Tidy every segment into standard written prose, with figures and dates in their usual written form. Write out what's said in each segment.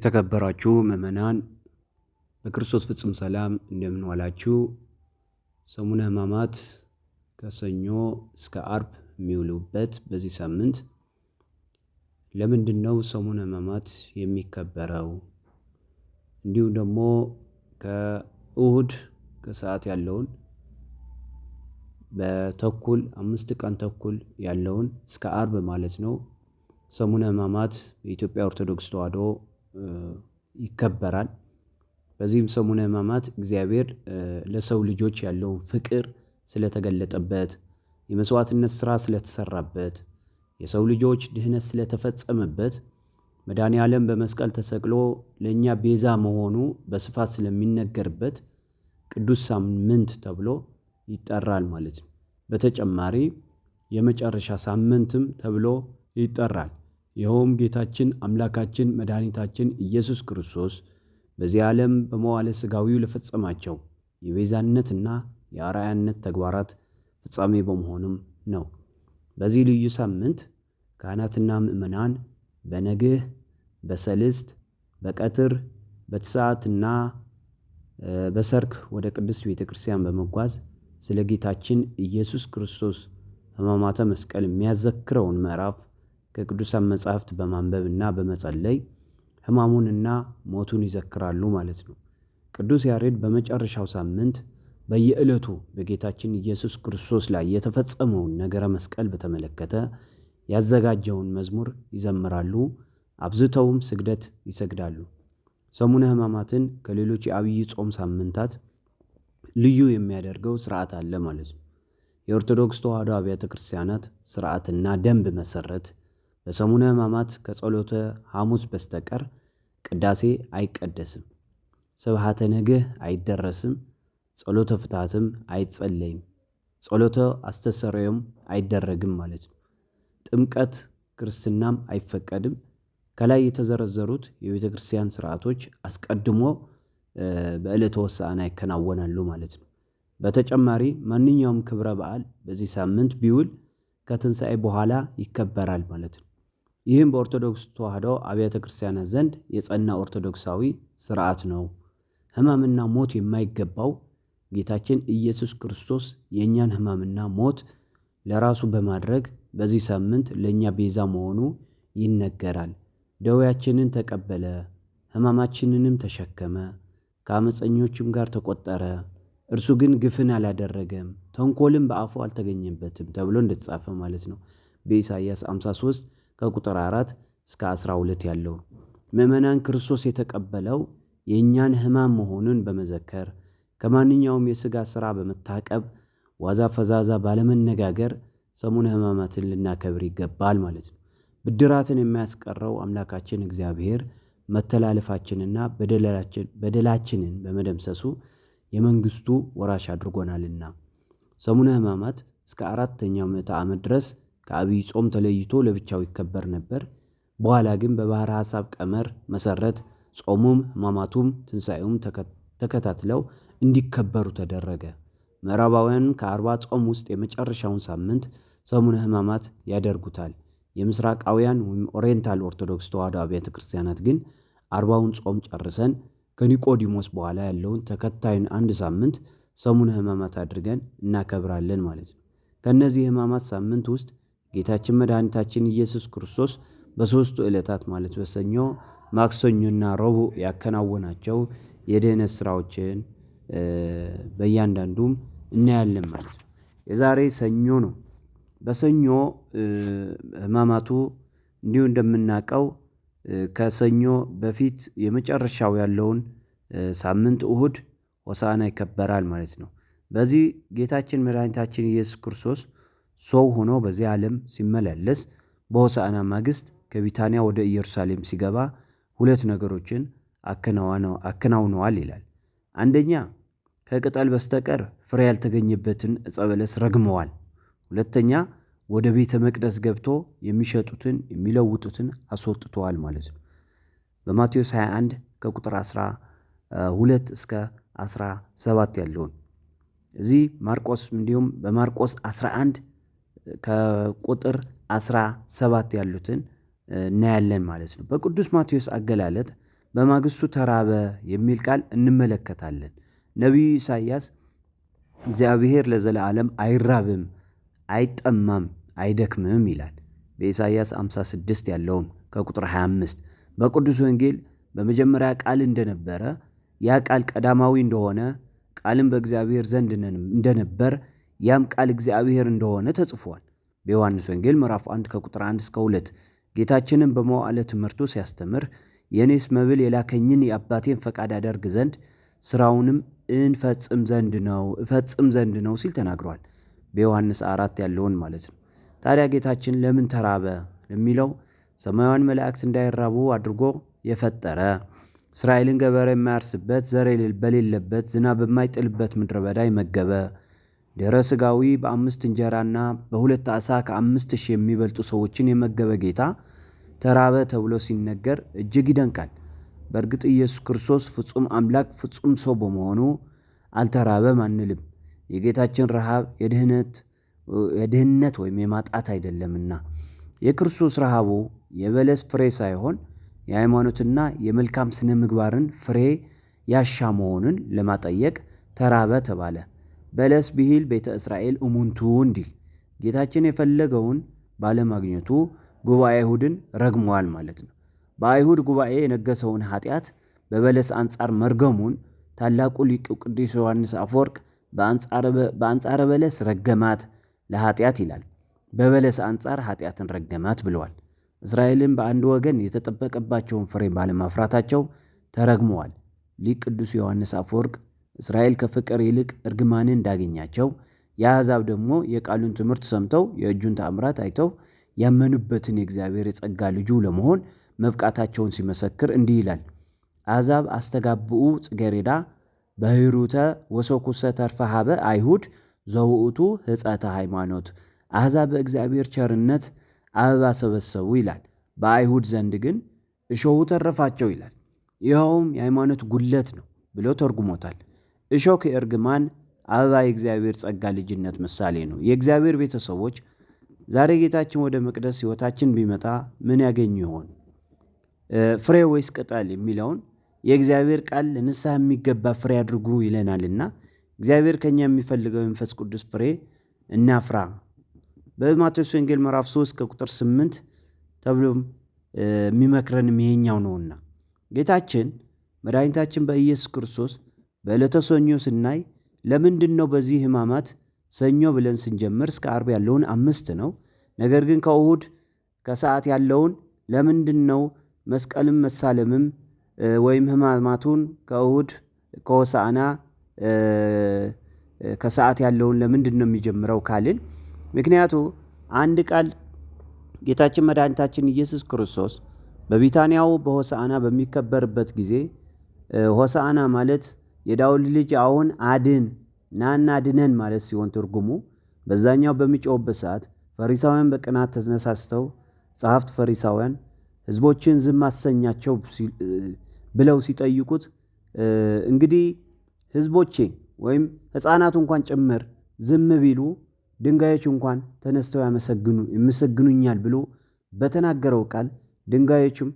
የተከበራችሁ ምእመናን በክርስቶስ ፍጹም ሰላም እንደምን ዋላችሁ። ሰሙነ ሕማማት ከሰኞ እስከ አርብ የሚውሉበት በዚህ ሳምንት ለምንድነው ሰሙነ ሕማማት የሚከበረው? እንዲሁም ደግሞ ከእሁድ ከሰዓት ያለውን በተኩል 5 ቀን ተኩል ያለውን እስከ አርብ ማለት ነው ሰሙነ ሕማማት በኢትዮጵያ ኦርቶዶክስ ተዋሕዶ ይከበራል። በዚህም ሰሙነ ሕማማት እግዚአብሔር ለሰው ልጆች ያለውን ፍቅር ስለተገለጠበት፣ የመስዋዕትነት ሥራ ስለተሰራበት፣ የሰው ልጆች ድህነት ስለተፈጸመበት፣ መድኃኔዓለም በመስቀል ተሰቅሎ ለእኛ ቤዛ መሆኑ በስፋት ስለሚነገርበት ቅዱስ ሳምንት ተብሎ ይጠራል ማለት ነው። በተጨማሪ የመጨረሻ ሳምንትም ተብሎ ይጠራል። ይኸውም ጌታችን አምላካችን መድኃኒታችን ኢየሱስ ክርስቶስ በዚህ ዓለም በመዋዕለ ሥጋዊው ለፈጸማቸው የቤዛነትና የአርአያነት ተግባራት ፍጻሜ በመሆኑም ነው። በዚህ ልዩ ሳምንት ካህናትና ምእመናን በነግህ፣ በሰልስት፣ በቀትር፣ በትስዓትና በሰርክ ወደ ቅድስት ቤተ ክርስቲያን በመጓዝ ስለ ጌታችን ኢየሱስ ክርስቶስ ሕማማተ መስቀል የሚያዘክረውን ምዕራፍ ከቅዱሳን መጻሕፍት በማንበብና በመጸለይ ሕማሙንና ሞቱን ይዘክራሉ ማለት ነው። ቅዱስ ያሬድ በመጨረሻው ሳምንት በየዕለቱ በጌታችን ኢየሱስ ክርስቶስ ላይ የተፈጸመውን ነገረ መስቀል በተመለከተ ያዘጋጀውን መዝሙር ይዘምራሉ። አብዝተውም ስግደት ይሰግዳሉ። ሰሙነ ሕማማትን ከሌሎች የአብይ ጾም ሳምንታት ልዩ የሚያደርገው ሥርዓት አለ ማለት ነው። የኦርቶዶክስ ተዋሕዶ አብያተ ክርስቲያናት ሥርዓትና ደንብ መሠረት በሰሙነ ሕማማት ከጸሎተ ሐሙስ በስተቀር ቅዳሴ አይቀደስም፣ ስብሐተ ነግህ አይደረስም፣ ጸሎተ ፍትሐትም አይጸለይም፣ ጸሎተ አስተሰርዮም አይደረግም ማለት ነው። ጥምቀት ክርስትናም አይፈቀድም። ከላይ የተዘረዘሩት የቤተ ክርስቲያን ሥርዓቶች አስቀድሞ በዕለተ ሆሳዕና ይከናወናሉ ማለት ነው። በተጨማሪ ማንኛውም ክብረ በዓል በዚህ ሳምንት ቢውል ከትንሣኤ በኋላ ይከበራል ማለት ነው። ይህም በኦርቶዶክስ ተዋሕዶ አብያተ ክርስቲያናት ዘንድ የጸና ኦርቶዶክሳዊ ሥርዓት ነው። ሕማምና ሞት የማይገባው ጌታችን ኢየሱስ ክርስቶስ የእኛን ሕማምና ሞት ለራሱ በማድረግ በዚህ ሳምንት ለእኛ ቤዛ መሆኑ ይነገራል። ደዌያችንን ተቀበለ፣ ሕማማችንንም ተሸከመ፣ ከአመፀኞችም ጋር ተቆጠረ፣ እርሱ ግን ግፍን አላደረገም፣ ተንኮልም በአፉ አልተገኘበትም ተብሎ እንደተጻፈ ማለት ነው በኢሳይያስ 53 ከቁጥር 4 እስከ 12 ያለው። ምእመናን ክርስቶስ የተቀበለው የእኛን ሕማም መሆኑን በመዘከር ከማንኛውም የሥጋ ሥራ በመታቀብ ዋዛ ፈዛዛ ባለመነጋገር ሰሙነ ሕማማትን ልናከብር ይገባል ማለት ነው። ብድራትን የማያስቀረው አምላካችን እግዚአብሔር መተላለፋችንና በደላችንን በመደምሰሱ የመንግሥቱ ወራሽ አድርጎናልና። ሰሙነ ሕማማት እስከ 4ኛው ምዕተ ዓመት ድረስ ከአብይ ጾም ተለይቶ ለብቻው ይከበር ነበር። በኋላ ግን በባሕረ ሐሳብ ቀመር መሠረት ጾሙም ሕማማቱም ትንሣኤውም ተከታትለው እንዲከበሩ ተደረገ። ምዕራባውያን ከ40 ጾም ውስጥ የመጨረሻውን ሳምንት ሰሙነ ሕማማት ያደርጉታል። የምስራቃውያን ወይም ኦሪየንታል ኦርቶዶክስ ተዋሕዶ አብያተ ክርስቲያናት ግን 40ውን ጾም ጨርሰን ከኒቆዲሞስ በኋላ ያለውን ተከታዩን አንድ ሳምንት ሰሙነ ሕማማት አድርገን እናከብራለን ማለት ነው። ከእነዚህ ሕማማት ሳምንት ውስጥ ጌታችን መድኃኒታችን ኢየሱስ ክርስቶስ በሦስቱ ዕለታት ማለት በሰኞ ማክሰኞና ረቡዕ ያከናወናቸው የድኅነት ሥራዎችን በእያንዳንዱም እናያለን ማለት ነው። የዛሬ ሰኞ ነው። በሰኞ ሕማማቱ እንዲሁ እንደምናውቀው ከሰኞ በፊት የመጨረሻው ያለውን ሳምንት እሁድ ሆሳዕና ይከበራል ማለት ነው። በዚህ ጌታችን መድኃኒታችን ኢየሱስ ክርስቶስ ሰው ሆኖ በዚህ ዓለም ሲመላለስ በሆሳዕና ማግስት ከቢታንያ ወደ ኢየሩሳሌም ሲገባ 2 ነገሮችን አከናውነዋል ይላል። አንደኛ ከቅጠል በስተቀር ፍሬ ያልተገኘበትን ዕፀ በለስ ረግመዋል። ሁለተኛ ወደ ቤተ መቅደስ ገብቶ የሚሸጡትን የሚለውጡትን አስወጥተዋል ማለት ነው። በማቴዎስ 21 ከቁጥር 12 እስከ 17 ያለውን እዚህ ማርቆስ እንዲሁም በማርቆስ 11 ከቁጥር 17 ያሉትን እናያለን ማለት ነው። በቅዱስ ማቴዎስ አገላለጥ በማግስቱ ተራበ የሚል ቃል እንመለከታለን። ነቢዩ ኢሳይያስ እግዚአብሔር ለዘላለም አይራብም፣ አይጠማም፣ አይደክምም ይላል። በኢሳይያስ 56 ያለውን ከቁጥር 25 በቅዱስ ወንጌል በመጀመሪያ ቃል እንደነበረ ያ ቃል ቀዳማዊ እንደሆነ ቃልም በእግዚአብሔር ዘንድ እንደነበር ያም ቃል እግዚአብሔር እንደሆነ ተጽፏል። በዮሐንስ ወንጌል ምዕራፍ 1 ከቁጥር 1 እስከ 2 ጌታችንን በመዋዕለ ትምህርቱ ሲያስተምር የኔስ መብል የላከኝን የአባቴን ፈቃድ አደርግ ዘንድ ስራውንም እፈጽም ዘንድ ነው ሲል ተናግሯል። በዮሐንስ 4 ያለውን ማለት ነው። ታዲያ ጌታችን ለምን ተራበ ለሚለው ሰማያውያን መላእክት እንዳይራቡ አድርጎ የፈጠረ እስራኤልን ገበሬ የማያርስበት ዘር በሌለበት ዝናብ በማይጥልበት ምድረ በዳ የመገበ ድኅረ ሥጋዊ በ5 እንጀራና በ2 ዓሣ ከ5,000 የሚበልጡ ሰዎችን የመገበ ጌታ ተራበ ተብሎ ሲነገር እጅግ ይደንቃል። በእርግጥ ኢየሱስ ክርስቶስ ፍጹም አምላክ ፍጹም ሰው በመሆኑ አልተራበም አንልም። የጌታችን ረሃብ የድህነት ወይም የማጣት አይደለምና የክርስቶስ ረሃቡ የበለስ ፍሬ ሳይሆን የሃይማኖትና የመልካም ስነ ምግባርን ፍሬ ያሻ መሆኑን ለማጠየቅ ተራበ ተባለ። በለስ ብሂል ቤተ እስራኤል እሙንቱ እንዲል ጌታችን የፈለገውን ባለማግኘቱ ጉባኤ አይሁድን ረግመዋል ማለት ነው። በአይሁድ ጉባኤ የነገሰውን ኃጢአት በበለስ አንጻር መርገሙን ታላቁ ሊቅ ቅዱስ ዮሐንስ አፈወርቅ በአንጻረ በለስ ረገማት ለኃጢአት ይላል። በበለስ አንጻር ኃጢአትን ረገማት ብለዋል። እስራኤልን በአንድ ወገን የተጠበቀባቸውን ፍሬ ባለማፍራታቸው ተረግመዋል። ሊቅ ቅዱስ ዮሐንስ አፈወርቅ እስራኤል ከፍቅር ይልቅ እርግማንን እንዳገኛቸው የአሕዛብ ደግሞ የቃሉን ትምህርት ሰምተው የእጁን ተአምራት አይተው ያመኑበትን የእግዚአብሔር የጸጋ ልጁ ለመሆን መብቃታቸውን ሲመሰክር እንዲህ ይላል። አሕዛብ አስተጋብኡ ጽጌረዳ በሂሩተ ወሰኩሰ ተርፈ ሀበ አይሁድ ዘውእቱ ሕጸተ ሃይማኖት። አሕዛብ በእግዚአብሔር ቸርነት አበባ ሰበሰቡ ይላል። በአይሁድ ዘንድ ግን እሾሁ ተረፋቸው ይላል። ይኸውም የሃይማኖት ጉለት ነው ብሎ ተርጉሞታል። እሾህ የእርግማን አበባ የእግዚአብሔር ጸጋ ልጅነት ምሳሌ ነው። የእግዚአብሔር ቤተሰቦች ዛሬ ጌታችን ወደ መቅደስ ሕይወታችን ቢመጣ ምን ያገኙ ይሆን? ፍሬ ወይስ ቅጠል የሚለውን የእግዚአብሔር ቃል ለንስሐ የሚገባ ፍሬ አድርጉ ይለናልና እግዚአብሔር ከኛ የሚፈልገው የመንፈስ ቅዱስ ፍሬ እናፍራ። በማቴዎስ ወንጌል ምዕራፍ 3 ከቁጥር 8 ተብሎም የሚመክረንም ይሄኛው ነውና ጌታችን መድኃኒታችን በኢየሱስ ክርስቶስ በዕለተ ሰኞ ስናይ ለምንድን ነው በዚህ ሕማማት ሰኞ ብለን ስንጀምር እስከ ዓርብ ያለውን 5 ነው። ነገር ግን ከእሁድ ከሰዓት ያለውን ለምንድን ነው መስቀልም መሳለምም ወይም ሕማማቱን ከእሁድ ከሆሳዕና ከሰዓት ያለውን ለምንድን ነው የሚጀምረው ካልን ምክንያቱ አንድ ቃል ጌታችን መድኃኒታችን ኢየሱስ ክርስቶስ በቢታንያው በሆሳዕና በሚከበርበት ጊዜ ሆሳዕና ማለት የዳዊት ልጅ አሁን አድን ናና አድነን ማለት ሲሆን ትርጉሙ በዛኛው በሚጮህበት ሰዓት ፈሪሳውያን በቅናት ተነሳስተው ጸሐፍት ፈሪሳውያን ሕዝቦችን ዝም አሰኛቸው ብለው ሲጠይቁት እንግዲህ ሕዝቦቼ ወይም ሕፃናቱ እንኳን ጭምር ዝም ቢሉ ድንጋዮች እንኳን ተነስተው ያመሰግኑኛል ብሎ በተናገረው ቃል ድንጋዮችም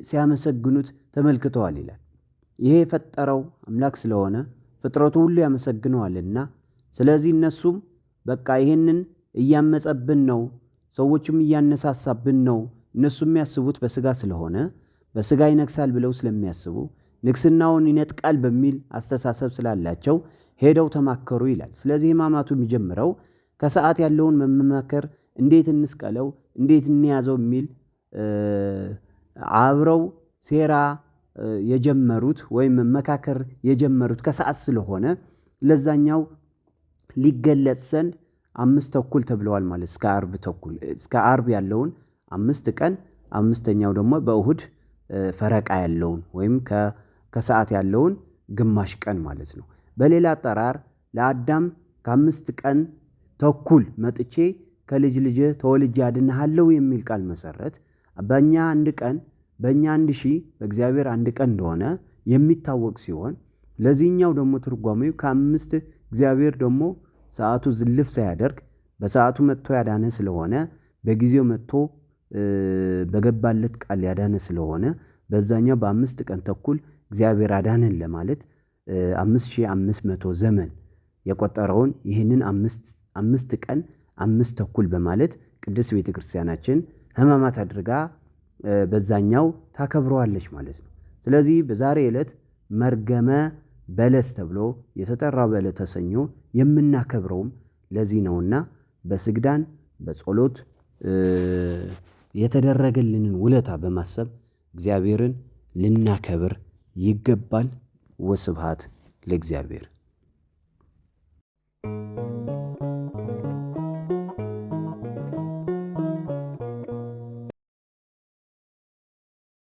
ሲያመሰግኑት ተመልክተዋል ይላል። ይሄ የፈጠረው አምላክ ስለሆነ ፍጥረቱ ሁሉ ያመሰግነዋልና ስለዚህ እነሱም በቃ ይሄንን እያመጸብን ነው፣ ሰዎችም እያነሳሳብን ነው፣ እነሱ የሚያስቡት በስጋ ስለሆነ በስጋ ይነግሳል ብለው ስለሚያስቡ ንግስናውን ይነጥቃል በሚል አስተሳሰብ ስላላቸው ሄደው ተማከሩ ይላል። ስለዚህ ሕማማቱ የሚጀምረው ከሰዓት ያለውን መመካከር፣ እንዴት እንስቀለው፣ እንዴት እንያዘው የሚል አብረው ሴራ የጀመሩት ወይም መመካከር የጀመሩት ከሰዓት ስለሆነ ለዛኛው ሊገለጽ ዘንድ 5 ተኩል ተብለዋል ማለት እስከ ዓርብ ያለውን 5 ቀን 5ኛው ደግሞ በእሁድ ፈረቃ ያለውን ወይም ከሰዓት ያለውን ግማሽ ቀን ማለት ነው። በሌላ አጠራር ለአዳም ከ5 ቀን ተኩል መጥቼ ከልጅ ልጅ ተወልጄ አድንሃለሁ የሚል ቃል መሰረት በእኛ 1 ቀን በእኛ 1000 በእግዚአብሔር 1 ቀን እንደሆነ የሚታወቅ ሲሆን ለዚህኛው ደግሞ ትርጓሜው ከ5 እግዚአብሔር ደግሞ ሰዓቱ ዝልፍ ሳያደርግ በሰዓቱ መጥቶ ያዳነ ስለሆነ በጊዜው መጥቶ በገባለት ቃል ያዳነ ስለሆነ በዛኛው በ5 ቀን ተኩል እግዚአብሔር አዳነን ለማለት 5500 ዘመን የቆጠረውን ይህንን 5 ቀን 5 ተኩል በማለት ቅድስት ቤተክርስቲያናችን ሕማማት አድርጋ በዛኛው ታከብረዋለች ማለት ነው። ስለዚህ በዛሬ ዕለት መርገመ በለስ ተብሎ የተጠራው በዕለተ ሰኞ የምናከብረውም ለዚህ ነውና በስግዳን በጸሎት የተደረገልንን ውለታ በማሰብ እግዚአብሔርን ልናከብር ይገባል። ወስብሐት ለእግዚአብሔር።